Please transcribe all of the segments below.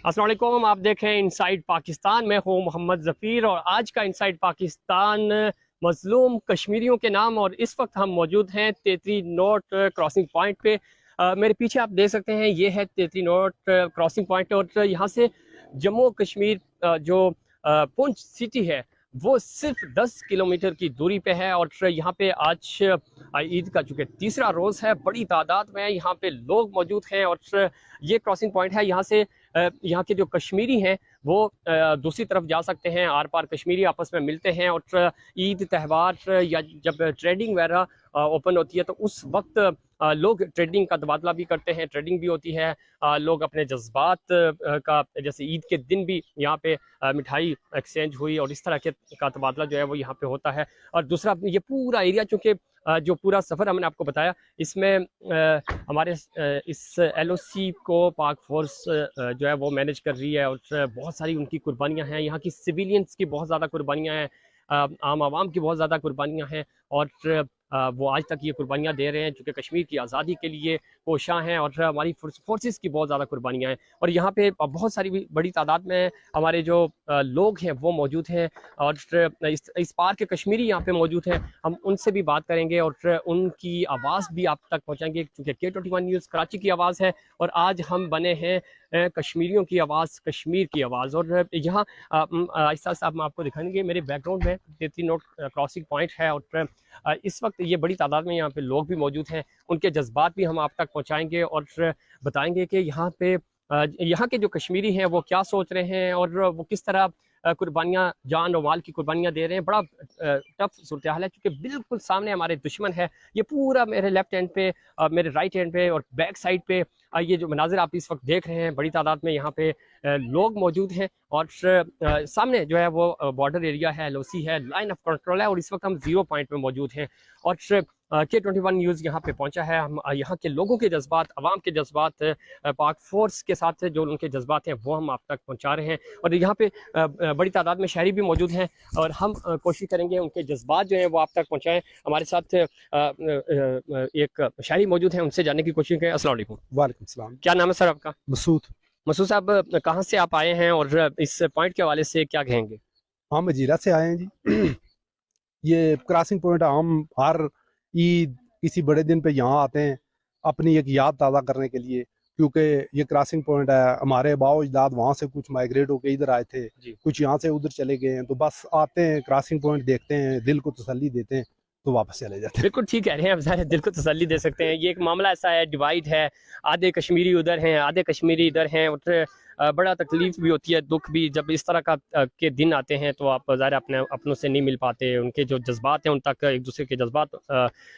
अस्सलाम वालेकुम, आप देखें इनसाइड पाकिस्तान। मैं हूँ मोहम्मद ज़फ़ीर और आज का इनसाइड पाकिस्तान मज़लूम कश्मीरियों के नाम। और इस वक्त हम मौजूद हैं 33 नोट क्रॉसिंग पॉइंट पे। मेरे पीछे आप देख सकते हैं, ये है 33 नोट क्रॉसिंग पॉइंट। और यहाँ से जम्मू कश्मीर जो पुंछ सिटी है वो सिर्फ 10 किलोमीटर की दूरी पे है। और यहाँ पे आज ईद का चूँकि तीसरा रोज़ है, बड़ी तादाद में यहाँ पे लोग मौजूद हैं। और ये क्रॉसिंग पॉइंट है, यहाँ से यहाँ के जो कश्मीरी हैं वो दूसरी तरफ जा सकते हैं। आर पार कश्मीरी आपस में मिलते हैं। और ईद त्यौहार या जब ट्रेडिंग वगैरह ओपन होती है तो उस वक्त लोग ट्रेडिंग का तबादला भी करते हैं, ट्रेडिंग भी होती है। लोग अपने जज्बात का, जैसे ईद के दिन भी यहाँ पे मिठाई एक्सचेंज हुई और इस तरह के का तबादला जो है वो यहाँ पे होता है। और दूसरा, ये पूरा एरिया चूँकि जो पूरा सफ़र हमने आपको बताया, इसमें हमारे इस LOC को पाक फोर्स जो है वो मैनेज कर रही है। और बहुत सारी उनकी कुर्बानियाँ हैं, यहाँ की सिविलियंस की बहुत ज़्यादा कुर्बानियाँ हैं, आम आवाम की बहुत ज़्यादा कुर्बानियाँ हैं। और वो आज तक ये कुर्बानियाँ दे रहे हैं चूँकि कश्मीर की आज़ादी के लिए कोशां हैं। और हमारी फोर्सेस की बहुत ज़्यादा कुर्बानियाँ हैं। और यहाँ पे बहुत सारी बड़ी तादाद में हमारे जो लोग हैं वो मौजूद हैं। और इस पार के कश्मीरी यहाँ पे मौजूद हैं, हम उनसे भी बात करेंगे और उनकी आवाज़ भी आप तक पहुँचाएंगे क्योंकि K21 न्यूज़ कराची की आवाज़ है और आज हम बने हैं कश्मीरियों की आवाज़, कश्मीर की आवाज़। और यहाँ आहिस्ता आहिस्ता हम आपको दिखाएंगे, मेरे बैकग्राउंड में 33 नोट क्रॉसिंग पॉइंट है। और इस वक्त ये बड़ी तादाद में यहाँ पे लोग भी मौजूद हैं, उनके जज्बात भी हम आप तक पहुँचाएंगे और बताएंगे कि यहाँ पे यहाँ के जो कश्मीरी हैं वो क्या सोच रहे हैं और वो किस तरह कुर्बानियाँ, जान और माल की कुर्बानियाँ दे रहे हैं। बड़ा टफ सूरत हाल है क्योंकि बिल्कुल सामने हमारे दुश्मन है। ये पूरा मेरे लेफ्ट हैंड पे, मेरे राइट हैंड पे और बैक साइड पे ये जो मनाजिर आप इस वक्त देख रहे हैं, बड़ी तादाद में यहाँ पे लोग मौजूद हैं। और सामने जो है वो बॉर्डर एरिया है, LOC है, लाइन ऑफ कंट्रोल है। और इस वक्त हम 0 पॉइंट पे मौजूद हैं और K21 न्यूज़ यहाँ पे पहुँचा है। हम यहाँ के लोगों के जज्बात, अवाम के जज्बात, पाक फोर्स के साथ जो उनके जज्बात हैं वो हम आप तक पहुँचा रहे हैं। और यहाँ पे बड़ी तादाद में शहरी भी मौजूद हैं और हम कोशिश करेंगे उनके जज्बात जो हैं वो आप तक पहुँचाएँ। हमारे साथ एक शहरी मौजूद हैं, उनसे जानने की कोशिश करें। अस्सलाम वालेकुम। वालेकुम सलाम। क्या नाम है सर आपका? मसूद। मसूद साहब, कहाँ से आप आए हैं और इस पॉइंट के हवाले से क्या कहेंगे? हम मजीरा से आए हैं जी। ये क्रॉसिंग पॉइंट हम हर ईद किसी बड़े दिन पे यहाँ आते हैं अपनी एक याद ताज़ा करने के लिए, क्योंकि ये क्रॉसिंग पॉइंट है। हमारे बाओ अजदाद वहाँ से कुछ माइग्रेट होकर इधर आए थे, कुछ यहाँ से उधर चले गए हैं, तो बस आते हैं, क्रॉसिंग पॉइंट देखते हैं, दिल को तसल्ली देते हैं, तो वापस चले जाते हैं। बिल्कुल ठीक कह रहे हैं, अब ज़ाहिर है दिल को तसल्ली दे सकते हैं। ये एक मामला ऐसा है, डिवाइड है, आधे कश्मीरी उधर हैं, आधे कश्मीरी इधर हैं। और बड़ा तकलीफ भी होती है, दुख भी, जब इस तरह का के दिन आते हैं तो आप ज़ाहिर अपने अपनों से नहीं मिल पाते, उनके जो जज्बात हैं उन तक, एक दूसरे के जज्बात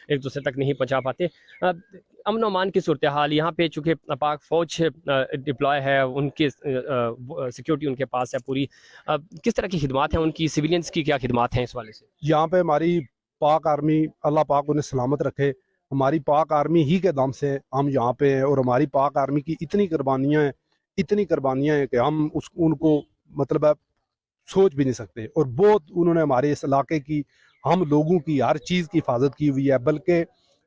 एक दूसरे तक नहीं पहुँचा पाते। अमन अमान की सूरत हाल यहाँ पे, चूँकि पाक फ़ौज डिप्लॉय है, उनकी सिक्योरिटी उनके पास है पूरी। किस तरह की खिदमात हैं उनकी, सिविलियंस की क्या खिदमात हैं इस वाले से? यहाँ पे हमारी पाक आर्मी, अल्लाह पाक उन्हें सलामत रखे, हमारी पाक आर्मी ही के दम से हम यहाँ पे हैं। और हमारी पाक आर्मी की इतनी कुर्बानियाँ हैं कि हम उनको मतलब है सोच भी नहीं सकते। और बहुत उन्होंने हमारे इस इलाके की, हम लोगों की हर चीज़ की हिफाजत की हुई है। बल्कि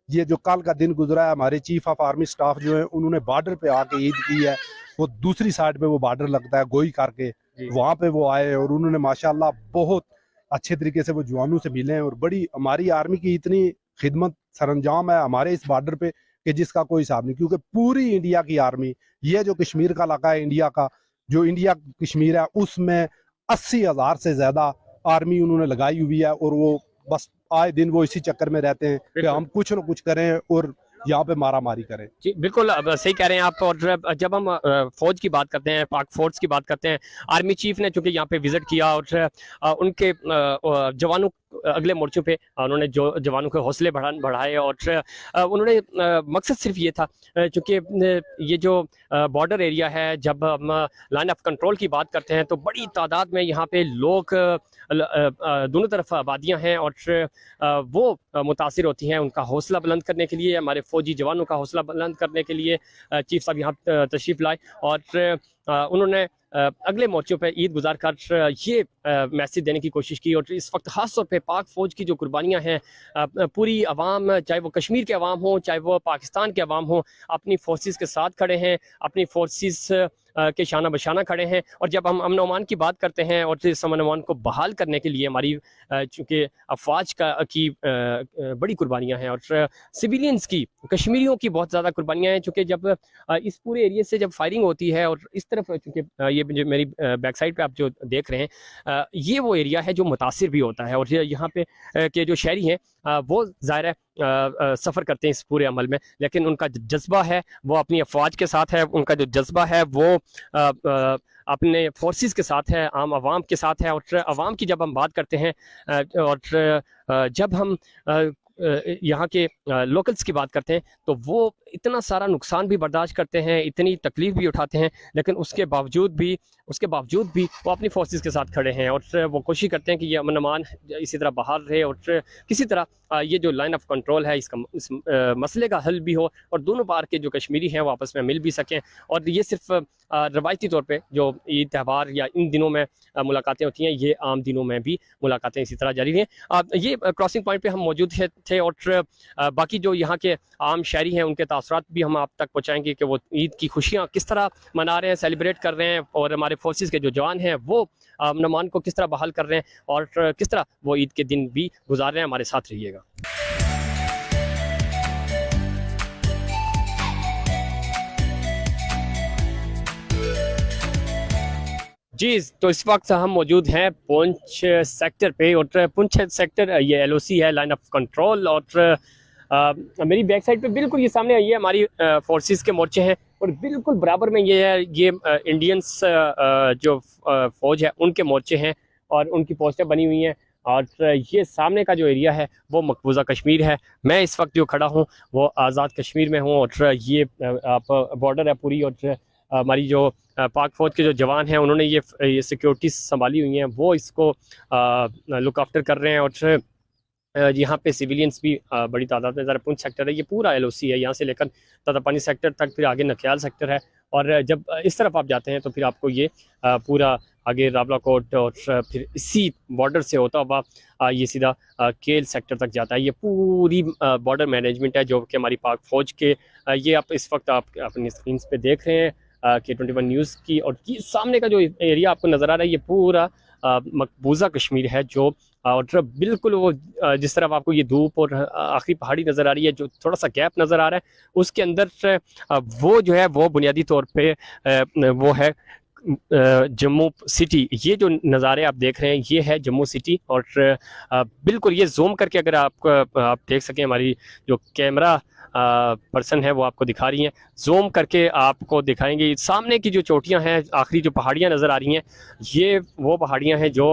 ये जो कल का दिन गुजरा है, हमारे चीफ ऑफ आर्मी स्टाफ जो है उन्होंने बॉर्डर पे आके ईद की है। वो दूसरी साइड पे वो बॉर्डर लगता है गोई करके, वहाँ पे वो आए और उन्होंने माशाल्लाह बहुत अच्छे तरीके से वो जवानों से मिले हैं। और बड़ी हमारी आर्मी की इतनी खिदमत सरंजाम है हमारे इस बॉर्डर पे कि जिसका कोई हिसाब नहीं। क्योंकि पूरी इंडिया की आर्मी, ये जो कश्मीर का इलाका है इंडिया का, जो इंडिया कश्मीर है, उसमें 80,000 से ज्यादा आर्मी उन्होंने लगाई हुई है। और वो बस आए दिन वो इसी चक्कर में रहते हैं कि हम कुछ ना कुछ करें और यहाँ पे मारा मारी करें। जी बिल्कुल, अब सही कह रहे हैं आप। और जब हम फौज की बात करते हैं, पाक फोर्स की बात करते हैं, आर्मी चीफ ने चूंकि यहाँ पे विजिट किया और उनके जवानों अगले मोर्चों पे उन्होंने जो जवानों के हौसले बढ़ाए। और उन्होंने मकसद सिर्फ ये था, चूँकि ये जो बॉर्डर एरिया है, जब हम लाइन ऑफ कंट्रोल की बात करते हैं तो बड़ी तादाद में यहाँ पे लोग, दोनों तरफ आबादियाँ हैं और वो मुतासिर होती हैं। उनका हौसला बुलंद करने के लिए, हमारे फौजी जवानों का हौसला बुलंद करने के लिए चीफ साहब यहाँ तशरीफ़ लाए और उन्होंने अगले मोर्चों पे ईद गुजार कर ये मैसेज देने की कोशिश की। और इस वक्त ख़ास तौर पे पाक फ़ौज की जो कुर्बानियाँ हैं, पूरी आवाम, चाहे वो कश्मीर के अवाम हों, चाहे वो पाकिस्तान के अवाम हों, अपनी फोर्सेस के साथ खड़े हैं, अपनी फोर्सेस के शाना बशाना खड़े हैं। और जब हम अमन अमान की बात करते हैं और इस अमन अमान को बहाल करने के लिए हमारी चूँकि अफवाज की बड़ी कुर्बानियाँ हैं और सिविलियंस की, कश्मीरियों की बहुत ज़्यादा कुर्बानियाँ हैं। चूँकि जब इस पूरे एरिया से जब फायरिंग होती है और इस तरफ, चूँकि ये जो मेरी बैक साइड पे आप जो देख रहे हैं, ये वो एरिया है जो मुतासिर भी होता है। और यहाँ पे के जो शहरी हैं वो ज़ाहिर है सफ़र करते हैं इस पूरे अमल में, लेकिन उनका जज्बा है वो अपनी अफवाज के साथ है, उनका जो जज्बा है वो अपने फोर्सेस के साथ है, आम आवाम के साथ है। और आवाम की जब हम बात करते हैं और जब हम यहाँ के लोकल्स की बात करते हैं तो वो इतना सारा नुकसान भी बर्दाश्त करते हैं, इतनी तकलीफ भी उठाते हैं, लेकिन उसके बावजूद भी वो अपनी फोर्सेस के साथ खड़े हैं और वो कोशिश करते हैं कि ये अमन अमान इसी तरह बहाल रहे और किसी तरह ये जो लाइन ऑफ कंट्रोल है इस मसले का हल भी हो और दोनों पार के जो कश्मीरी हैं वो आपस में मिल भी सकें। और ये सिर्फ रवायती तौर पे जो ईद त्यौहार या इन दिनों में मुलाकातें होती हैं, ये आम दिनों में भी मुलाकातें इसी तरह जारी हैं। ये क्रॉसिंग पॉइंट पे हम मौजूद थे और बाकी जो यहाँ के आम शहरी हैं उनके तासुरात भी हम आप तक पहुँचाएंगे कि वो ईद की खुशियाँ किस तरह मना रहे हैं, सेलिब्रेट कर रहे हैं और हमारे फोर्सेस के जो जवान हैं वो अमन अमान को किस तरह बहाल कर रहे हैं और किस तरह वो ईद के दिन भी गुजार रहे हैं। हमारे साथ रहिएगा। जी, तो इस वक्त हम मौजूद हैं पुंछ सेक्टर पे और पुंछ सेक्टर ये LOC है, लाइन ऑफ कंट्रोल। और मेरी बैक साइड पे बिल्कुल ये सामने ये हमारी फोर्सेस के मोर्चे हैं और बिल्कुल बराबर में ये है, ये इंडियंस जो फौज है उनके मोर्चे हैं और उनकी पोस्टें बनी हुई हैं। और ये सामने का जो एरिया है वो मकबूजा कश्मीर है। मैं इस वक्त जो खड़ा हूँ वो आज़ाद कश्मीर में हूँ और ये आप बॉर्डर है पूरी। और हमारी जो पाक फौज के जो जवान हैं उन्होंने ये सिक्योरिटी संभाली हुई हैं, वो इसको लुक आफ्टर कर रहे हैं। और यहाँ पे सिविलियंस भी बड़ी तादाद में, ज़रा पुंछ सेक्टर है, ये पूरा LOC है, यहाँ से लेकर ततापानी सेक्टर तक, फिर आगे नखयाल सेक्टर है। और जब इस तरफ आप जाते हैं तो फिर आपको ये पूरा आगे रावलाकोट और फिर इसी बॉर्डर से होता हुआ ये सीधा केल सेक्टर तक जाता है। ये पूरी बॉर्डर मैनेजमेंट है जो कि हमारी पाक फौज के ये आप इस वक्त आप अपनी स्क्रीन पे देख रहे हैं K21 न्यूज़ की। और ये सामने का जो एरिया आपको नज़र आ रहा है ये पूरा मकबूजा कश्मीर है जो और बिल्कुल वो जिस तरफ आपको ये धूप और आखिरी पहाड़ी नज़र आ रही है, जो थोड़ा सा गैप नज़र आ रहा है उसके अंदर वो जो है वो बुनियादी तौर पे वो है जम्मू सिटी। ये जो नज़ारे आप देख रहे हैं ये है जम्मू सिटी। और बिल्कुल ये जूम करके अगर आप देख सकें, हमारी जो कैमरा पर्सन है वो आपको दिखा रही हैं, जूम करके आपको दिखाएंगे सामने की जो चोटियां हैं, आखिरी जो पहाड़ियां नज़र आ रही हैं ये वो पहाड़ियां हैं जो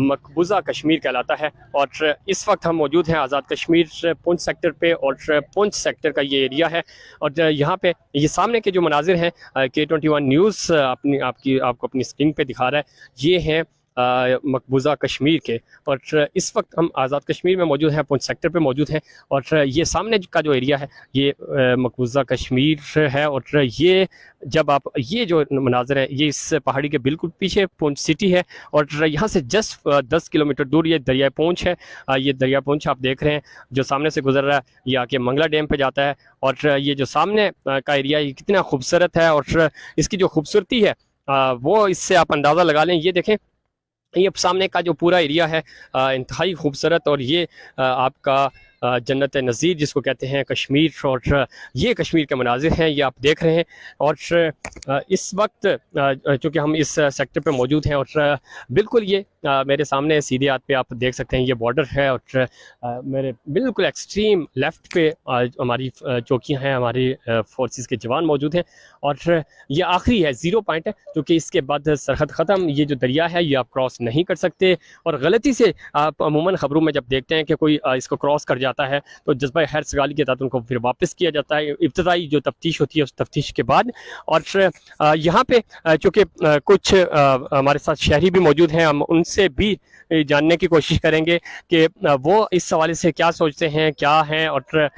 मकबूजा कश्मीर कहलाता है। और इस वक्त हम मौजूद हैं आज़ाद कश्मीर पुंछ सेक्टर पे और पुंछ सेक्टर का ये एरिया है। और यहाँ पे ये सामने के जो मनाजिर हैं K21 न्यूज़ आपको अपनी स्क्रीन पे दिखा रहा है, ये हैं मकबूजा कश्मीर के। और इस वक्त हम आज़ाद कश्मीर में मौजूद हैं, पुंछ सेक्टर पे मौजूद हैं। और ये सामने का जो एरिया है ये मकबूजा कश्मीर है। और ये जब आप ये जो मनाज़र है ये इस पहाड़ी के बिल्कुल पीछे पुंछ सिटी है और यहाँ से जस्ट 10 किलोमीटर दूर ये दरिया पुंछ है। ये दरिया पुंछ आप देख रहे हैं जो सामने से गुजर रहा है, ये आके मंगला डैम पे जाता है। और ये जो सामने का एरिया ये कितना खूबसूरत है और इसकी जो खूबसूरती है वो इससे आप अंदाज़ा लगा लें। ये देखें, ये सामने का जो पूरा एरिया है इंतहाई खूबसूरत। और ये आपका जन्नत नज़ीर जिसको कहते हैं कश्मीर, और ये कश्मीर के मनाजिर हैं ये आप देख रहे हैं। और इस वक्त चूँकि हम इस सेक्टर पे मौजूद हैं और बिल्कुल ये मेरे सामने सीधे हाथ पे आप देख सकते हैं ये बॉर्डर है। और मेरे बिल्कुल एक्सट्रीम लेफ़्ट पे हमारी चौकियाँ हैं, हमारी फोर्सेस के जवान मौजूद हैं। और ये आखिरी है, 0 पॉइंट है, क्योंकि इसके बाद सरहद ख़त्म, ये जो दरिया है ये आप क्रॉस नहीं कर सकते। और गलती से आप अमूमन ख़बरों में जब देखते हैं कि कोई इसको क्रॉस कर जाता है तो जज्बा खैर सगाली के तहत उनको फिर वापस किया जाता है, इब्तदाई जो तफ्तीश होती है उस तफ्तीश के बाद। और यहाँ पे चूँकि कुछ हमारे साथ शहरी भी मौजूद हैं, हम उनसे भी जानने की कोशिश करेंगे कि वो इस हवाले से क्या सोचते हैं, क्या हैं। और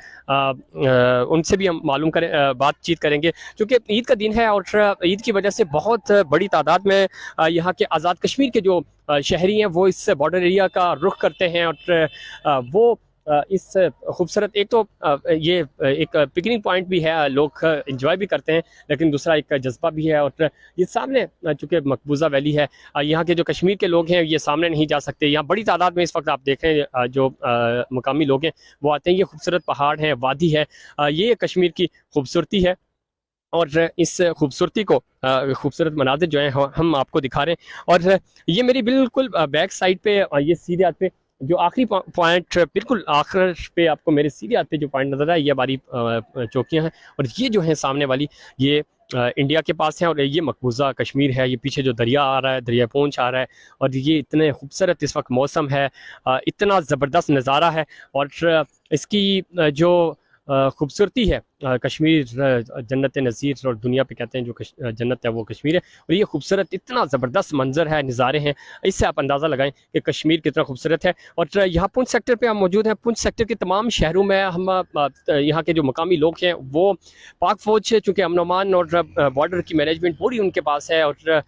उनसे भी हम मालूम करें, बातचीत करेंगे, क्योंकि ईद का दिन है और ईद की वजह से बहुत बड़ी तादाद में यहाँ के आज़ाद कश्मीर के जो शहरी हैं वो इस बॉर्डर एरिया का रुख करते हैं। और वो इस खूबसूरत एक तो ये एक पिकनिक पॉइंट भी है, लोग एंजॉय भी करते हैं, लेकिन दूसरा एक जज्बा भी है। और ये सामने चूँकि मकबूजा वैली है, यहाँ के जो कश्मीर के लोग हैं ये सामने नहीं जा सकते। यहाँ बड़ी तादाद में इस वक्त आप देख रहे हैं जो मकामी लोग हैं वो आते हैं। ये खूबसूरत पहाड़ है, वादी है, ये कश्मीर की खूबसूरती है। और इस खूबसूरती को खूबसूरत मनाजिर जो हैं हम आपको दिखा रहे हैं। और ये मेरी बिल्कुल बैक साइड पे ये सीधे हाथ पे जो आखिरी पॉइंट, बिल्कुल आखिर पे आपको मेरे सीधे हाथ पे जो पॉइंट नजर है, ये हमारी चौकियां हैं। और ये जो है सामने वाली, ये इंडिया के पास है। और ये मकबूजा कश्मीर है। ये पीछे जो दरिया आ रहा है, दरिया पूंछ आ रहा है, और ये इतने खूबसूरत इस वक्त मौसम है, इतना ज़बरदस्त नज़ारा है। और इसकी जो खूबसूरती है, कश्मीर जन्नत नज़ीर और दुनिया पे कहते हैं जो जन्नत है वो कश्मीर है। और ये खूबसूरत इतना ज़बरदस्त मंजर है, नज़ारे हैं, इससे आप अंदाज़ा लगाएं कि कश्मीर कितना खूबसूरत है। और यहाँ पुंछ सेक्टर पे हम मौजूद हैं। पुंछ सेक्टर के तमाम शहरों में हम यहाँ के जो मकामी लोग हैं वो पाक फ़ौज, चूँकि अमन अमान और बॉर्डर की मैनेजमेंट पूरी उनके पास है और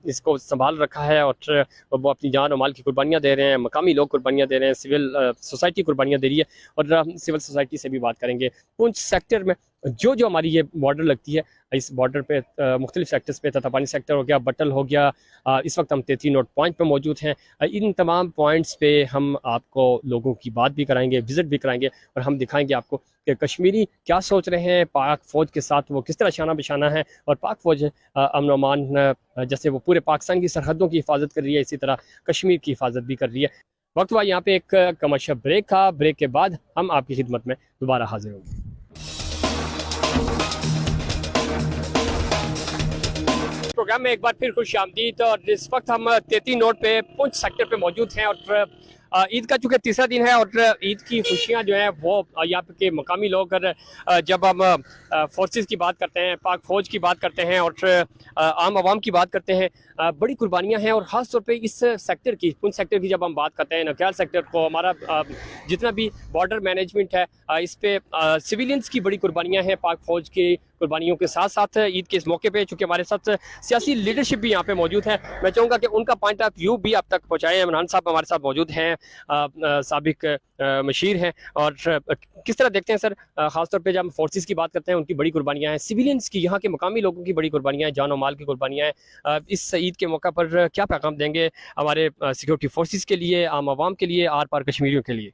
इसको संभाल रखा है, और वो अपनी जान और माल की कुर्बानियाँ दे रहे हैं, मकामी लोग कुर्बानियाँ दे रहे हैं, सिविल सोसाइटी कुर्बानियाँ दे रही है। और सिविल सोसाइटी से भी बात करेंगे। पुंछ सेक्टर में जो जो हमारी ये बॉर्डर लगती है, इस बॉर्डर पे मुख्तलिफ सेक्टर्स पे, ततापानी सेक्टर हो गया, बटल हो गया, इस वक्त हम 33 नोट पॉइंट पे मौजूद हैं। इन तमाम पॉइंट्स पे हम आपको लोगों की बात भी कराएंगे, विज़िट भी कराएंगे, और हम दिखाएंगे आपको कि कश्मीरी क्या सोच रहे हैं, पाक फ़ौज के साथ वो किस तरह शाना बिशाना है। और पाक फ़ौज अमन अमान जैसे वो पूरे पाकिस्तान की सरहदों की हिफाजत कर रही है, इसी तरह कश्मीर की हिफाजत भी कर रही है। वक्त हुआ यहाँ पे एक कमर्शियल ब्रेक का। ब्रेक के बाद हम आपकी खिदमत में दोबारा हाजिर होंगे। प्रोग्राम में एक बार फिर खुश आमदीद। और इस वक्त हम 33 नोट पे पुंछ सेक्टर पे मौजूद हैं। और ईद का चूँकि तीसरा दिन है, और ईद की खुशियां जो हैं वो यहाँ पे के मकामी लोग, और जब हम फोर्सेस की बात करते हैं, पाक फ़ौज की बात करते हैं, और आम आवाम की बात करते हैं, बड़ी कुर्बानियां हैं। और ख़ास तौर पे इस सेक्टर की, पुंछ सेक्टर की जब हम बात करते हैं, नौखियाल सेक्टर को, हमारा जितना भी बॉर्डर मैनेजमेंट है, इस पे सिविलियंस की बड़ी कुर्बानियां हैं। पाक फ़ौज की कुर्बानियों के साथ साथ ईद के इस मौके पे चूँकि हमारे साथ सियासी लीडरशिप भी यहाँ पे मौजूद है, मैं चाहूँगा कि उनका पॉइंट ऑफ व्यू भी आप तक पहुँचाएं। इमरान साहब हमारे साथ मौजूद हैं, साबिक मशीर हैं। और किस तरह देखते हैं सर, ख़ासतौर पे जब हम फोर्सेस की बात करते हैं, उनकी बड़ी कुर्बानियाँ हैं, सिविलियंस की, यहाँ के मकामी लोगों की बड़ी कुर्बानियाँ हैं, जान और माल की कुर्बानियाँ हैं। इस ईद के मौका पर क्या पैगाम देंगे हमारे सिक्योरिटी फोर्सेस के लिए, आम आवाम के लिए, आर पार कश्मीरियों के लिए?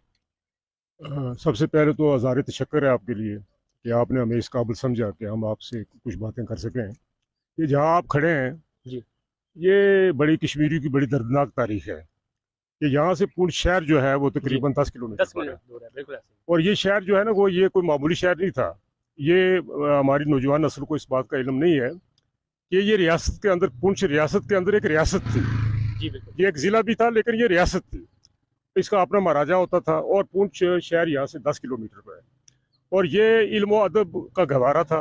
सबसे पहले तो हज़ारे तशक्कर है आपके लिए कि आपने हमें इस काबिल समझा कि हम आपसे कुछ बातें कर सकें। ये जहाँ आप खड़े हैं जी, ये बड़ी कश्मीरी की बड़ी दर्दनाक तारीख है कि यहाँ से पुंछ शहर जो है वो तकरीबन 10 किलोमीटर 10 मिनट दूर है, बिल्कुल ऐसे। और ये शहर जो है ना वो ये कोई मामूली शहर नहीं था। ये हमारी नौजवान नस्ल को इस बात का इल्म नहीं है कि ये रियासत के अंदर, पुंछ रियासत के अंदर एक रियासत थी। जी बिल्कुल। ये एक ज़िला भी था लेकिन ये रियासत थी, इसका अपना महाराजा होता था। और पुंछ शहर यहाँ से 10 किलोमीटर पर है। और ये इल्म अदब का गहवारा था,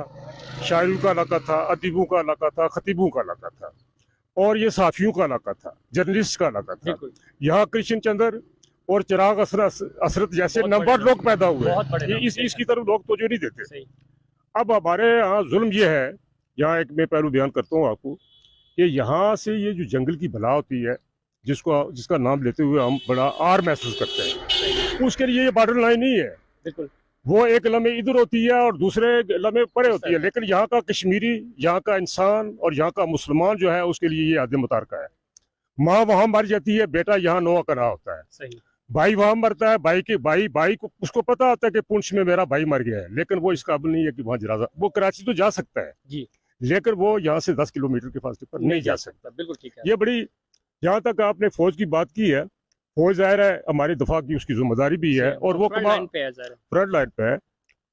शायरों का इलाका था, अदीबों का इलाका था, खतीबों का इलाका था, और ये साफियों का इलाका था, जर्नलिस्ट का इलाका था। यहाँ कृष्ण चंद्र और चिराग असरत जैसे नंबर लोग पैदा हुए। इसकी तरफ लोग तवज्जो नहीं देते। अब हमारे यहाँ जुल्म ये है, यहाँ एक मैं पहलू बयान करता हूँ आपको कि यहाँ से ये जो जंगल की बला होती है, जिसका नाम लेते हुए हम बड़ा आर महसूस करते हैं, उसके लिए ये बॉर्डर लाइन नहीं है। बिल्कुल, वो एक लम्हे इधर होती है और दूसरे लम्हे परे होती है, लेकिन यहाँ का कश्मीरी, यहाँ का इंसान और यहाँ का मुसलमान जो है उसके लिए ये आदम मुतारका है। माँ वहाँ मर जाती है, बेटा यहाँ नोआ कना होता है। सही। भाई वहाँ मरता है, भाई को उसको पता होता है कि पुंछ में मेरा भाई मर गया है, लेकिन वो इस काबिल नहीं है कि वहाँ जनाजा, वो कराची तो जा सकता है जी, लेकिन वो यहाँ से 10 किलोमीटर के फासले पर नहीं जा सकता। बिल्कुल ठीक है। ये बड़ी, जहाँ तक आपने फौज की बात की है, फौज जाहिर है हमारी दफा की उसकी जिम्मेदारी भी है, और वो फ्रंट लाइन पे है, फ्रंट लाइन पे है,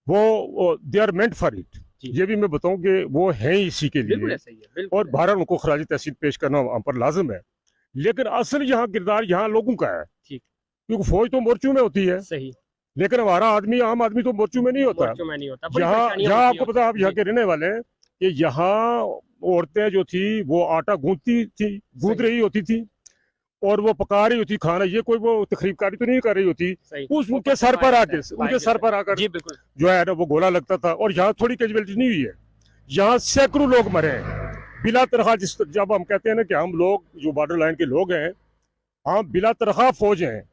वो they are meant for it. ये भी मैं बताऊं कि वो हैं इसी के लिए, बिल्कुल, और भारत उनको खराज तहसीन पेश करना हम पर लाजिम है। लेकिन असल यहाँ किरदार यहाँ लोगों का है, क्योंकि फौज तो मोर्चों में होती है, सही, लेकिन हमारा आदमी, आम आदमी तो मोर्चों में नहीं होता। यहाँ आपको पता है, आप यहाँ के रहने वाले हैं कि यहाँ औरतें जो थी वो आटा गूंथ रही होती थी, और वो पका रही होती खाना। ये कोई वो तकरीबकारी तो नहीं कर रही होती, उनके सर पर आकर जो है ना वो गोला लगता था। और यहाँ थोड़ी कैजुअलिटी नहीं हुई है, यहाँ सैकड़ों लोग मरे हैं बिला तनख्वाह। जब हम कहते हैं ना कि हम लोग जो बॉर्डर लाइन के लोग हैं, हम बिला तनख्वाह फौज हैं,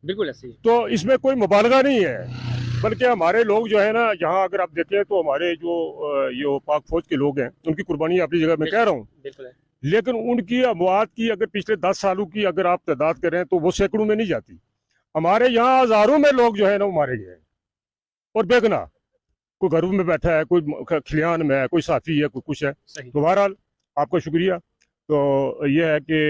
बिल्कुल ऐसे ही। तो इसमें कोई मुबालगा नहीं है, बल्कि हमारे लोग जो है ना, यहाँ अगर आप देखें तो हमारे जो ये पाक फौज के लोग हैं, उनकी कुर्बानी अपनी जगह मैं कह रहा हूँ, बिल्कुल है। लेकिन उनकी अमवात की अगर पिछले 10 सालों की अगर आप तादाद करें तो वो सैकड़ों में नहीं जाती। हमारे यहाँ हजारों में लोग जो है ना वो मारे गए हैं, और बेगना, कोई घरों में बैठा है, कोई खलियान में है, कोई साथी है, कोई कुछ है। सही। तो बहरहाल आपका शुक्रिया। तो ये है कि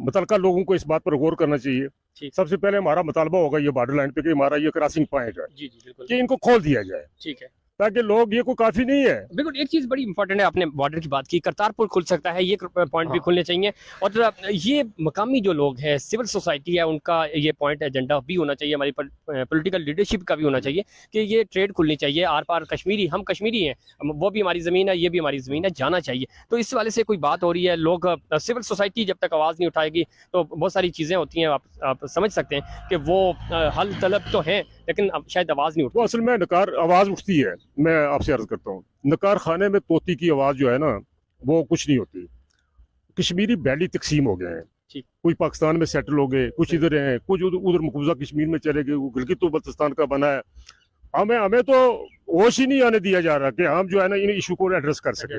मुतलका लोगों को इस बात पर गौर करना चाहिए। ठीक। सबसे पहले हमारा मुतालबा होगा ये बॉर्डर लाइन पे कि हमारा ये क्रॉसिंग पॉइंट है, जी जी बिल्कुल। कि इनको खोल दिया जाए, ठीक है। ताकि लोग, ये कोई काफी नहीं है। बिल्कुल, एक चीज़ बड़ी इंपॉर्टेंट है, आपने बॉर्डर की बात की, करतारपुर खुल सकता है, ये पॉइंट भी हाँ। खुलने चाहिए। और ये मकामी जो लोग हैं, सिविल सोसाइटी है, उनका ये पॉइंट एजेंडा भी होना चाहिए, हमारी पॉलिटिकल लीडरशिप का भी होना चाहिए कि ये ट्रेड खुलनी चाहिए। आर पार कश्मीरी, हम कश्मीरी हैं, वो भी हमारी ज़मीन है, ये भी हमारी ज़मीन है, जाना चाहिए। तो इस वाले से कोई बात हो रही है, लोग, सिविल सोसाइटी जब तक आवाज़ नहीं उठाएगी तो बहुत सारी चीज़ें होती हैं, आप समझ सकते हैं कि वो हल तलब तो हैं, लेकिन अब शायद आवाज़ नहीं उठती। वो असल में नकार आवाज उठती है। मैं आपसे अर्ज करता हूँ, नकार खाने में तोती की आवाज जो है ना, वो कुछ नहीं होती। कश्मीरी बैली तकसीम हो गए हैं, ठीक। कोई पाकिस्तान में सेटल हो गए, कुछ इधर हैं, कुछ उधर मकबूजा कश्मीर में चले गए, वो गिलगित बल्तिस्तान का बना है। हमें तो होश ही नहीं आने दिया जा रहा कि हम जो है ना इन इशू को एड्रेस कर सके।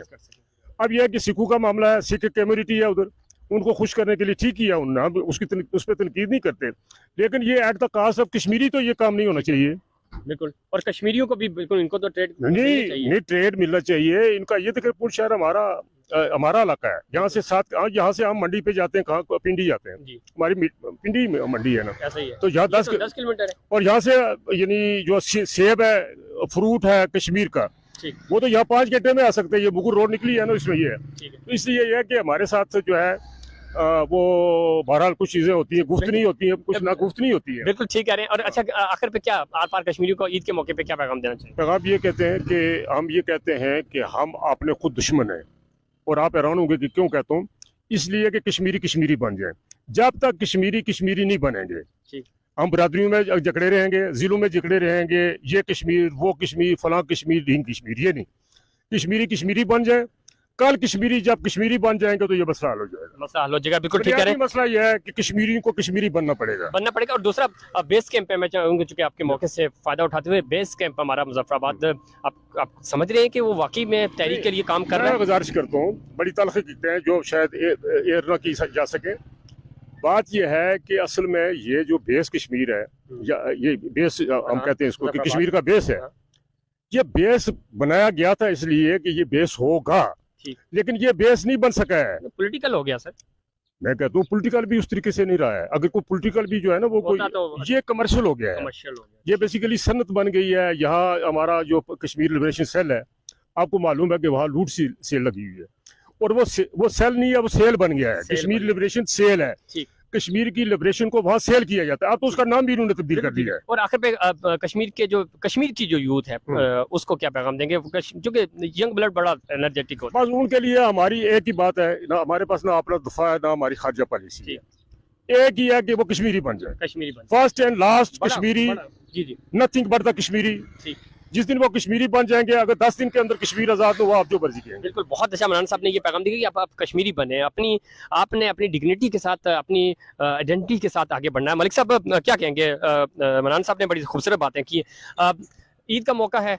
अब यह है कि सिखों का मामला है, सिख कम्युनिटी है उधर, उनको खुश करने के लिए ठीक किया उन्होंने, हम उस पर तनकीद नहीं करते, लेकिन ये at the cost of Kashmiri तो ये काम नहीं होना चाहिए। बिल्कुल, और कश्मीरियों को भी बिल्कुल, इनको तो ट्रेड नहीं, ट्रेड मिलना चाहिए इनका। ये देखिए पुल शहर हमारा इलाका है, यहाँ से यहाँ से हम मंडी पे जाते हैं, कहाँ पिंडी जाते हैं जी। हमारी पिंडी में मंडी है ना, ऐसा ही है। तो यहाँ 10 किलोमीटर है। और यहाँ से यानी जो सेब है, फ्रूट है कश्मीर का, ठीक। वो तो यहाँ 5 घंटे में आ सकते हैं। ये मुगल रोड निकली है ना, इसमें ये है। ठीक है। तो इसलिए ये है कि हमारे साथ जो है वो बहरहाल कुछ चीजें होती हैं, गुफ्त नहीं होती है, कुछ ना गुफ्त नहीं होती है। बिल्कुल ठीक कह रहे हैं। और अच्छा, आखिर पे क्या आर पार कश्मीरियों को ईद के मौके पे क्या पैगाम देना चाहिए? पैगाम ये कहते हैं कि हम ये कहते हैं कि हम अपने खुद दुश्मन हैं, और आप हैरान होंगे कि क्यों कहता हूँ। इसलिए कि कश्मीरी कश्मीरी बन जाए। जब तक कश्मीरी कश्मीरी नहीं बनेंगे, हम बरादरियों में जकड़े रहेंगे, जिलों में जकड़े रहेंगे, ये कश्मीर, वो कश्मीर, फलां कश्मीर, ढींग कश्मीर, ये नहीं। कश्मीरी कश्मीरी बन जाए, कल कश्मीरी जब कश्मीरी बन जाएंगे तो ये मसला हल हो जाएगा। मसला हल हो जाएगा, बिल्कुल ठीक कह रहे हैं। मसला ये है कि कश्मीरियों को कश्मीरी बनना पड़ेगा। और दूसरा, बेस कैंप पे मैं चाहूंगा, चूंकि आपके मौके से फायदा उठाते हुए, बेस कैंप हमारा मुजफ्फराबाद, आप समझ रहे हैं कि वो वाकई में तहरीक के लिए काम कर रहा है? मैं गुजारिश करता हूँ, बड़ी तलखी कहते हैं जो शायद एयर ना की जा सके। बात यह है कि असल में ये जो बेस कश्मीर है, या ये बेस हम कहते हैं इसको कि कश्मीर का बेस है, ये बेस बनाया गया था इसलिए कि ये बेस होगा, लेकिन ये बेस नहीं बन सका है। पॉलिटिकल हो गया सर। मैं कहता हूँ पॉलिटिकल भी उस तरीके से नहीं रहा है। अगर कोई पॉलिटिकल भी जो है ना वो कोई, ये कमर्शियल हो गया है, ये बेसिकली सन्नत बन गई है। यहाँ हमारा जो कश्मीर लिबरेशन सेल है, आपको मालूम है कि वहाँ लूट सेल लगी हुई है, और वो सेल नहीं है, वो सेल बन गया है। कश्मीर लिबरेशन सेल है, कश्मीर की लिबरेशन को वहाँ सेल किया जाता है। अब तो उसका नाम भी इन्होंने तब्दील कर दिया है। और आखिर पे कश्मीर की जो यूथ है, उसको क्या पैगाम देंगे, क्योंकि यंग ब्लड बड़ा एनर्जेटिक होता है? बस उनके लिए हमारी एक ही बात है, ना हमारे पास ना अपना दफा है, ना हमारी खारजा पॉलिसी है। एक ही है कि वो कश्मीरी बन जाए, first and last Kashmiri, nothing but the Kashmiri. जिस दिन वो कश्मीरी बन जाएंगे, अगर 10 दिन के अंदर कश्मीर आजाद हो, वो आप जो मर्जी करेंगे। बिल्कुल, बहुत अच्छा मनान साहब ने ये पैगाम दिया कि आप कश्मीरी बने, आपने अपनी डिग्निटी के साथ, अपनी आइडेंटिटी के साथ आगे बढ़ना है। मलिक साहब क्या कहेंगे? मनान साहब ने बड़ी खूबसूरत बातें की। ईद का मौका है,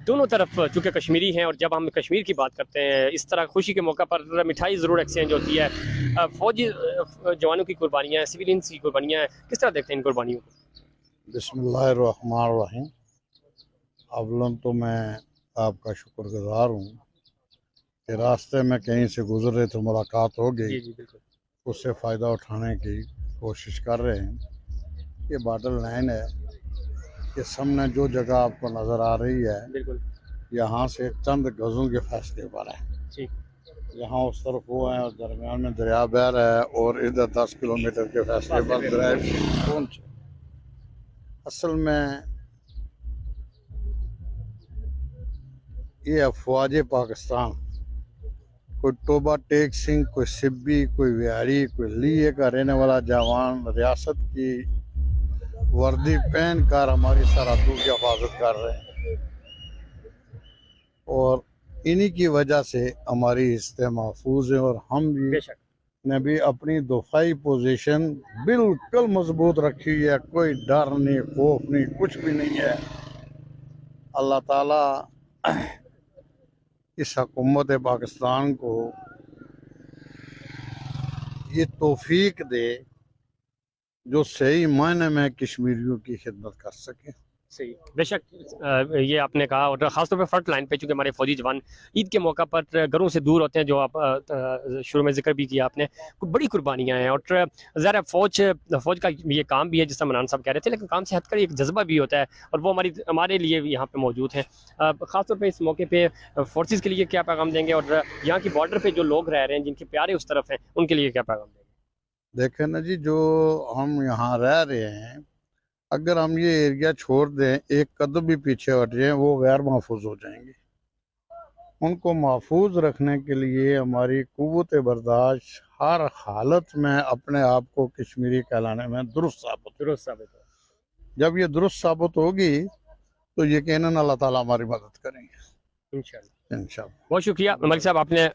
दोनों तरफ चूँकि कश्मीरी हैं, और जब हम कश्मीर की बात करते हैं, इस तरह खुशी के मौका पर मिठाई ज़रूर एक्सचेंज होती है। फौजी जवानों की कुर्बानियाँ, सिविलियंस की कुर्बानियाँ, किस तरह देखते हैं इन कुर्बानियों को? बिस्मिल्लाहिर्रहमानिर्रहीम। अवलन तो मैं आपका शुक्रगुजार हूँ कि रास्ते में कहीं से गुजर रहे तो मुलाकात हो गई, उससे फ़ायदा उठाने की कोशिश कर रहे हैं। ये बॉर्डर लाइन है, ये सामने जो जगह आपको नज़र आ रही है, यहाँ से चंद गज़ों के फासले पर है। यहाँ उस तरफ वो है और दरमियान में दरिया बह रहा है, और इधर 10 किलोमीटर के फासले पर दरिया पहुँच। असल में ये अफवाज पाकिस्तान, कोई टोबा टेक सिंह, कोई सिब्बी, कोई विहारी, कोई लिए का रहने वाला जवान रियासत की वर्दी पहन कर हमारी सरहदों की हिफाजत कर रहे हैं, और इन्हीं की वजह से हमारी हिस्से महफूज है, और हम भी ने भी अपनी दफाई पोजीशन बिल्कुल मजबूत रखी है। कोई डर नहीं, खौफ नहीं, कुछ भी नहीं है। अल्लाह ताला इस हुकूमत पाकिस्तान को ये तौफीक दे जो सही मायने में कश्मीरियों की खिदमत कर सके। सही, बेशक ये आपने कहा, और ख़ासतौर पर फ्रंट लाइन पे चूँकि हमारे फौजी जवान ईद के मौका पर घरों से दूर होते हैं, जो आप शुरू में जिक्र भी किया आपने, बड़ी कुर्बानियाँ हैं। और ज़रा फ़ौज का ये काम भी है, जिस तरह मनान साहब कह रहे थे, लेकिन काम से हटकर एक जज्बा भी होता है, और वो हमारे लिए भी यहाँ पे मौजूद है। ख़ासतौर पर इस मौके पे फोर्सेस के लिए क्या पैगाम देंगे, और यहाँ की बॉर्डर पर जो लोग रह रहे हैं, जिनके प्यारे उस तरफ हैं, उनके लिए क्या पैगाम देंगे? देखें ना जी, जो हम यहाँ रह रहे हैं, अगर हम ये एरिया छोड़ दें, एक कदम भी पीछे हट जाए, वो गैर महफूज हो जाएंगे। उनको महफूज रखने के लिए हमारी कुव्वत बर्दाश्त हर हालत में अपने आप को कश्मीरी कहलाने में दुरुस्त साबित हो। जब ये दुरुस्त साबित होगी तो यकीनन अल्लाह ताला हमारी मदद करेंगे इंशाल्लाह। बहुत शुक्रिया मलिक साहब, आपने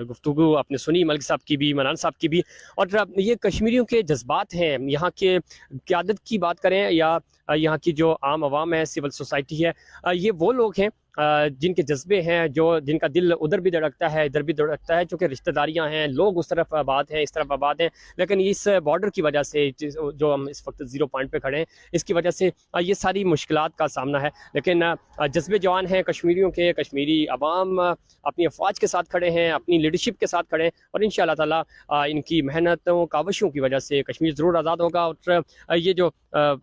गुफ्तगू आपने सुनी, मलिक साहब की भी, मनान साहब की भी। और ये कश्मीरियों के जज्बात हैं, यहाँ के क़यादत की बात करें या यहाँ की जो आम आवाम है, सिविल सोसाइटी है, ये वो लोग हैं जिनके जज्बे हैं, जिनका दिल उधर भी धड़कता है, इधर भी धड़कता है, चूँकि रिश्तेदारियाँ हैं, लोग उस तरफ आबाद हैं, इस तरफ आबाद हैं। लेकिन इस बॉर्डर की वजह से, जो हम इस वक्त 0 पॉइंट पे खड़े हैं, इसकी वजह से ये सारी मुश्किलात का सामना है। लेकिन जज्बे जवान हैं कश्मीरियों के, कश्मीरी अवाम अपनी अफवाज के साथ खड़े हैं, अपनी लीडरशिप के साथ खड़े हैं, और इंशाअल्लाह ताला इनकी मेहनतों काविशों की वजह से कश्मीर ज़रूर आज़ाद होगा। और ये जो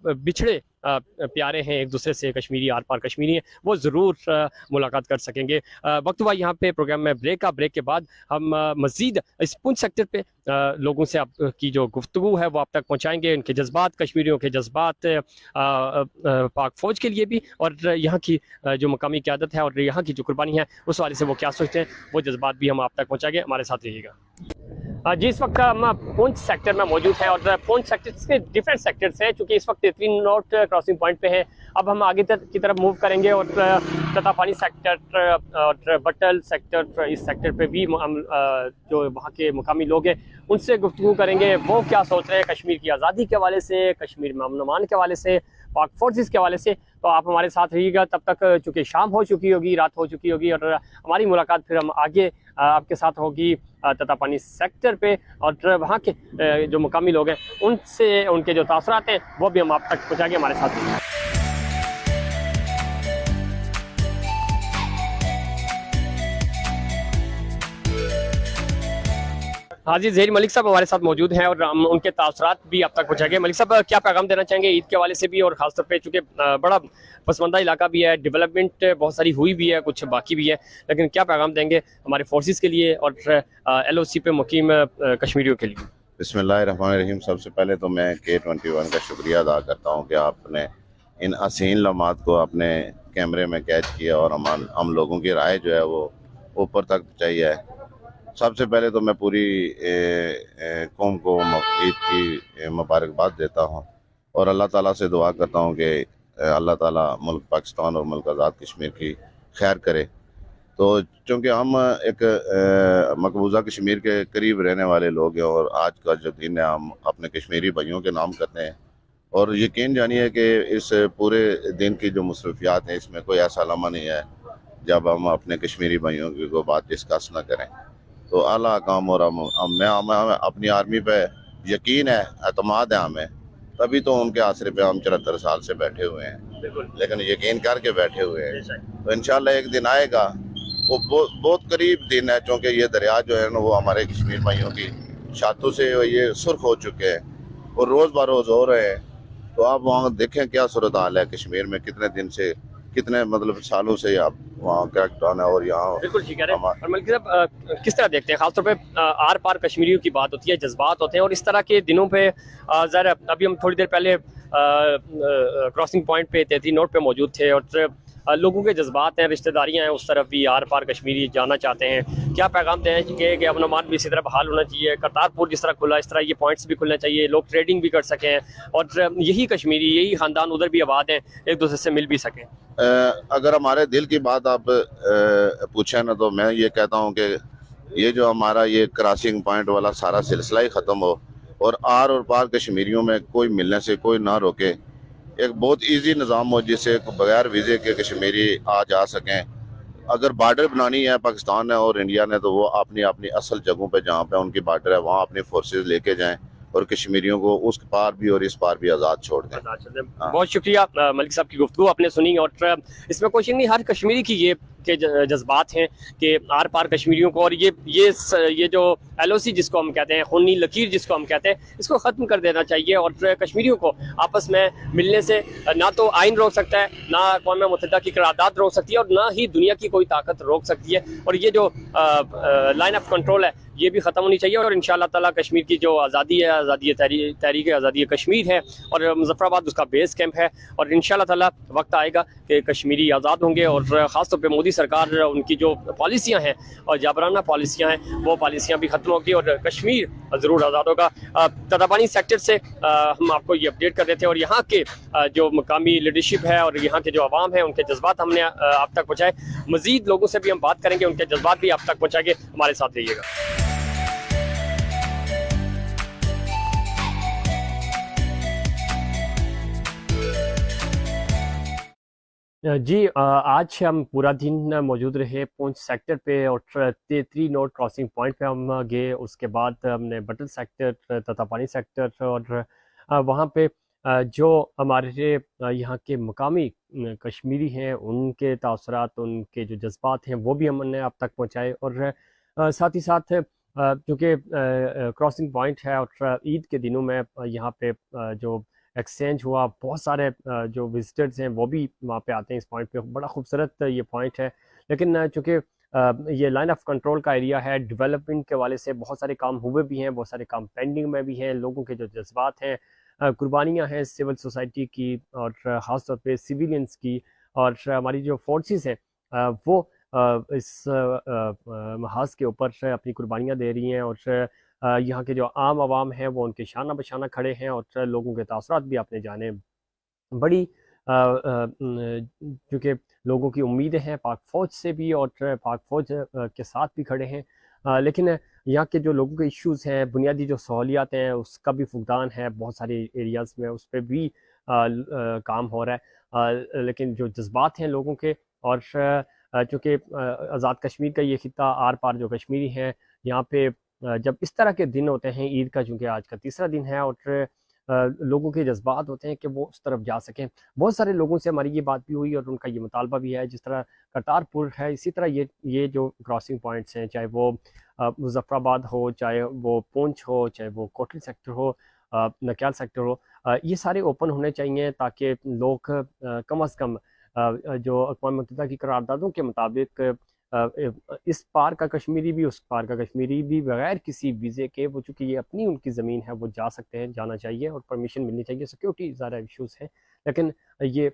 बिछड़े प्यारे हैं एक दूसरे से, कश्मीरी आर पार कश्मीरी हैं, वो ज़रूर मुलाकात कर सकेंगे। वक्त हुआ यहाँ पे प्रोग्राम में ब्रेक का। ब्रेक के बाद हम मज़ीद इस पुंछ सेक्टर पे लोगों से आपकी जो गुफ्तगू है वो आप तक पहुँचाएँगे, उनके जज्बात, कश्मीरियों के जज्बात पाक फ़ौज के लिए भी, और यहाँ की जो मकामी क़यादत है और यहाँ की जो कुर्बानी है उस वाले से वो क्या सोचते हैं, वो जज्बात भी हम आप तक पहुँचाएँगे। हमारे साथ रहिएगा। जी, इस वक्त हम पुंछ सेक्टर में मौजूद हैं, और पुंछ सेक्टर के डिफरेंट सेक्टर्स हैं, क्योंकि इस वक्त 3 नॉट क्रॉसिंग पॉइंट पे है। अब हम आगे की तरफ मूव करेंगे, और ततापानी सेक्टर और बटल सेक्टर, इस सेक्टर पे भी हम जो वहाँ के मुकामी लोग हैं उनसे गुफ्तगू करेंगे, वो क्या सोच रहे हैं कश्मीर की आज़ादी के हवाले से, कश्मीर में अमन अमान के हवाले से, पाक फोर्सेस के हवाले से। तो आप हमारे साथ रहिएगा तब तक, चूँकि शाम हो चुकी होगी, रात हो चुकी होगी, और हमारी मुलाकात फिर हम आगे आपके साथ होगी ततापानी सेक्टर पे, और वहाँ के जो मुकामी लोग हैं उनसे, उनके जो तासुरात हैं वो भी हम आप तक पहुँचाएंगे। हमारे साथ रहिएगा। हाँ जी, ज़हीर मलिक साहब हमारे साथ मौजूद हैं, और हम उनके तासुरात भी आप तक पहुँचाएंगे। मलिक साहब, क्या पैगाम देना चाहेंगे ईद के हवाले से भी, और ख़ासतौर पे चूँकि बड़ा पसमानदा इलाका भी है, डेवलपमेंट बहुत सारी हुई भी है, कुछ बाकी भी है, लेकिन क्या पैगाम देंगे हमारे फोर्सेस के लिए और LOC पे मुकीम कश्मीरियों के लिए? बिस्मिल्लाहिर्रहमानिर्रहीम। सबसे पहले तो मैं K21 का शुक्रिया अदा करता हूँ कि आपने इन हसीन लम्हात को अपने कैमरे में कैद किया और हम लोगों की राय जो है वो ऊपर तक पहुँचाई है। सबसे पहले तो मैं पूरी कौम को ईद की मुबारकबाद देता हूँ, और अल्लाह ताला से दुआ करता हूँ कि अल्लाह ताला मुल्क पाकिस्तान और मुल्क आज़ाद कश्मीर की खैर करे। तो चूँकि हम एक मकबूजा कश्मीर के करीब रहने वाले लोग हैं, और आज का जो दिन है हम अपने कश्मीरी भाइयों के नाम करते हैं, और यकीन जानिए कि इस पूरे दिन की जो मसरूफियात हैं इसमें कोई ऐसा लम्हा नहीं है जब हम अपने कश्मीरी भाइयों की कोई बात डिस्कस ना करें। तो अल्लाह काम, और हमें अपनी आर्मी पे यकीन है, एतमाद है हमें, तभी तो उनके आसरे पे हम 74 साल से बैठे हुए हैं, लेकिन यकीन करके बैठे हुए हैं। तो इंशाल्लाह एक दिन आएगा, वो बहुत करीब दिन है, क्योंकि ये दरिया जो है ना वो हमारे कश्मीर भाइयों की छातों से ये सुर्ख हो चुके हैं और रोज़ ब रोज़ हो रहे हैं। तो आप वहाँ देखें क्या सूरत हाल है कश्मीर में, कितने दिन से, कितने मतलब सालों से आप वहाँ क्रैकडाउन है, और यहाँ बिल्कुल ठीक है। और मलिक साहब, किस तरह देखते हैं, खासतौर पे आर पार कश्मीरियों की बात होती है, जज्बात होते हैं, और इस तरह के दिनों पे ज़रा अभी हम थोड़ी देर पहले क्रॉसिंग पॉइंट पे 33 नोट पे मौजूद थे, और लोगों के जज्बात हैं, रिश्तेदारियाँ हैं उस तरफ भी, आर पार कश्मीरी जाना चाहते हैं। क्या पैगाम दें कि अमन अमान भी इसी तरह बहाल होना चाहिए, करतारपुर जिस तरह खुला इस तरह ये पॉइंट्स भी खुलने चाहिए, लोग ट्रेडिंग भी कर सकें, और यही कश्मीरी, यही ख़ानदान उधर भी आबाद हैं, एक दूसरे से मिल भी सकें। अगर हमारे दिल की बात आप पूछें ना, तो मैं ये कहता हूँ कि ये जो हमारा ये क्रॉसिंग पॉइंट वाला सारा सिलसिला ही ख़त्म हो और आर और पार कश्मीरियों में कोई मिलने से कोई ना रोके। एक बहुत इजी निज़ाम हो जिससे बगैर वीज़े के कश्मीरी आ जा सकें। अगर बॉर्डर बनानी है पाकिस्तान ने और इंडिया ने तो वो अपनी अपनी असल जगहों पे जहाँ पे उनकी बॉर्डर है वहाँ अपनी फोर्सेस लेके जाएं और कश्मीरियों को उस पार भी और इस पार भी आज़ाद छोड़ दें। बहुत शुक्रिया मलिक साहब की गुफ्तगू आपने सुनी। और इसमें कोई शक नहीं, हर कश्मीरी की ये के जज्बात हैं कि आर पार कश्मीरियों को और ये जो LOC जिसको हम कहते हैं, खूनी लकीर जिसको हम कहते हैं, इसको ख़त्म कर देना चाहिए। और कश्मीरियों को आपस में मिलने से ना तो आइन रोक सकता है, ना अक़वाम मुत्तहिदा की करारदाद रोक सकती है और ना ही दुनिया की कोई ताकत रोक सकती है। और ये जो लाइन ऑफ कंट्रोल है ये भी ख़त्म होनी चाहिए। और इंशाअल्लाह ताला कश्मीर की जो आज़ादी है, तहरीक आज़ादी कश्मीर है और मुज़फ़्फ़राबाद उसका बेस कैंप है। और इंशाअल्लाह ताला वक्त आएगा कि कश्मीरी आज़ाद होंगे और ख़ास तौर पे मोदी सरकार उनकी जो पॉलिसियाँ हैं और जाबराना पॉलिसियाँ हैं वो पॉलिसियाँ भी ख़त्म होगी और कश्मीर ज़रूर आज़ाद होगा। तताबानी सेक्टर से हम आपको ये अपडेट कर रहे थे और यहाँ के जो मकामी लीडरशिप है और यहाँ के जो अवाम है उनके जज्बात हमने आप तक पहुँचाए। मज़ीद लोगों से भी हम बात करेंगे, उनके जज्बात भी आप तक पहुँचाएंगे। हमारे साथ रहिएगा। जी आज हम पूरा दिन मौजूद रहे पुंछ सेक्टर पे और 3 नोट क्रॉसिंग पॉइंट पे हम गए। उसके बाद हमने बटल सेक्टर, ततापानी सेक्टर और वहाँ पे जो हमारे यहाँ के मकामी कश्मीरी हैं उनके तासुरात, उनके जो जज्बात हैं वो भी हमने आप तक पहुँचाए। और साथ ही साथ क्योंकि क्रॉसिंग पॉइंट है और ईद के दिनों में यहाँ पे जो एक्सचेंज हुआ, बहुत सारे जो विजिटर्स हैं वो भी वहाँ पे आते हैं इस पॉइंट पे। बड़ा खूबसूरत ये पॉइंट है, लेकिन चूँकि ये लाइन ऑफ कंट्रोल का एरिया है, डेवलपमेंट के वाले से बहुत सारे काम हुए भी हैं, बहुत सारे काम पेंडिंग में भी हैं। लोगों के जो जज्बात हैं, कुर्बानियाँ हैं सिविल सोसाइटी की और ख़ास तौर पे सिविलियंस की और हमारी जो फोर्सेस हैं वो इस महाज के ऊपर अपनी कुर्बानियाँ दे रही हैं। और यहाँ के जो आम आवाम हैं वो उनके शाना बशाना खड़े हैं और लोगों के तासुरात भी आपने जाने बड़ी क्योंकि लोगों की उम्मीदें हैं पाक फ़ौज से भी और पाक फ़ौज के साथ भी खड़े हैं। लेकिन यहाँ के जो लोगों के इश्यूज़ हैं, बुनियादी जो सहूलियात हैं उसका भी फुकदान है बहुत सारे एरियाज़ में, उस पर भी काम हो रहा है। लेकिन जो जज्बात हैं लोगों के और चूँकि आज़ाद कश्मीर का ये खित्ता, आर पार जो कश्मीरी हैं यहाँ पे जब इस तरह के दिन होते हैं, ईद का चूँकि आज का तीसरा दिन है और लोगों के जज्बात होते हैं कि वो उस तरफ जा सकें। बहुत सारे लोगों से हमारी ये बात भी हुई और उनका ये मुतालबा भी है, जिस तरह करतारपुर है इसी तरह ये जो क्रॉसिंग पॉइंट्स हैं, चाहे वो मुज़फ़्फ़राबाद हो, चाहे वो पुंछ हो, चाहे वो कोटली सेक्टर हो, नक्याल सेक्टर हो, ये सारे ओपन होने चाहिए ताकि लोग कम अज़ कम जो अक़वाम मुत्तहिदा की करारदादों के मुताबिक इस पार का कश्मीरी भी, उस पार का कश्मीरी भी बगैर किसी वीज़े के, वो चूँकि ये अपनी उनकी ज़मीन है, वो जा सकते हैं, जाना चाहिए और परमिशन मिलनी चाहिए। सिक्योरिटी ज़्यादा इश्यूज़ हैं, लेकिन ये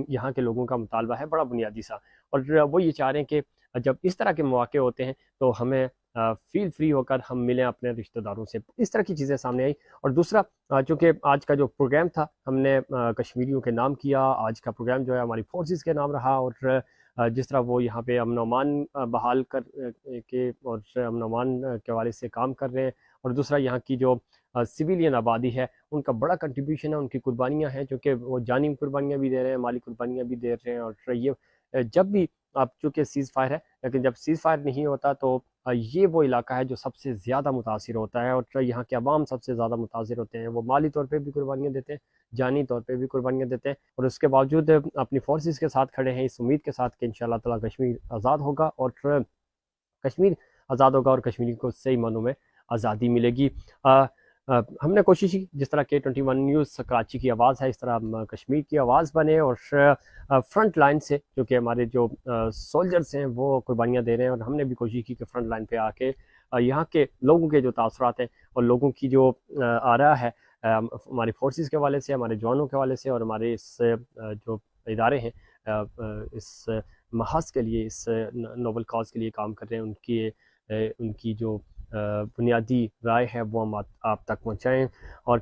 यहाँ के लोगों का मुतालबा है बड़ा बुनियादी सा। और वो ये चाह रहे हैं कि जब इस तरह के मौके होते हैं तो हमें फील फ्री होकर हम मिलें अपने रिश्तेदारों से। इस तरह की चीज़ें सामने आई। और दूसरा चूँकि आज का जो प्रोग्राम था हमने कश्मीरियों के नाम किया, आज का प्रोग्राम जो है हमारी फोर्सेस के नाम रहा और जिस तरह वो यहाँ पे अमन-ओ-अमान बहाल कर के और अमन-ओ-अमान के हवाले से काम कर रहे हैं। और दूसरा यहाँ की जो सिविलियन आबादी है उनका बड़ा कंट्रीब्यूशन है, उनकी कुर्बानियाँ हैं, चूँकि वो जानी कुर्बानियाँ भी दे रहे हैं, माली कुर्बानियाँ भी दे रहे हैं। और ये जब भी अब चूँकि सीज़ फायर है, लेकिन जब सीज़ फायर नहीं होता तो ये वो इलाका है जो सबसे ज़्यादा मुतासिर होता है और यहाँ के अवाम सबसे ज़्यादा मुतासिर होते हैं। वो माली तौर पे भी कुर्बानियाँ देते हैं, जानी तौर पे भी कुर्बानियाँ देते हैं और उसके बावजूद अपनी फोर्सेस के साथ खड़े हैं इस उम्मीद के साथ कि इंशाअल्लाह ताला कश्मीर आज़ाद होगा और कश्मीर आज़ाद होगा और कश्मीरी को सही मानों में आज़ादी मिलेगी। हमने कोशिश की जिस तरह K21 न्यूज़ कराची की आवाज़ है, इस तरह हम कश्मीर की आवाज़ बने और फ्रंट लाइन से क्योंकि हमारे जो सोल्जर्स हैं वो कुर्बानियाँ दे रहे हैं और हमने भी कोशिश की कि फ्रंट लाइन पे आके यहाँ के लोगों के जो तासुरात हैं और लोगों की जो आ रहा है हमारी फोर्सेस के हवाले से, हमारे जवानों के हवाले से और हमारे इस जो इदारे हैं इस महाज के लिए, इस नोबल कॉज के लिए काम कर रहे हैं, उनकी जो बुनियादी राय है वो हम आप तक पहुँचाएँ। और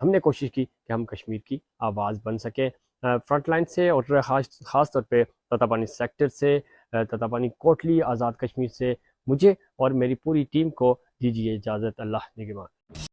हमने कोशिश की कि हम कश्मीर की आवाज़ बन सकें फ्रंट लाइन से और ख़ास तौर पे तताबानी सेक्टर से ततापानी कोटली आज़ाद कश्मीर से मुझे और मेरी पूरी टीम को दीजिए इजाज़त। अल्लाह निगहबान।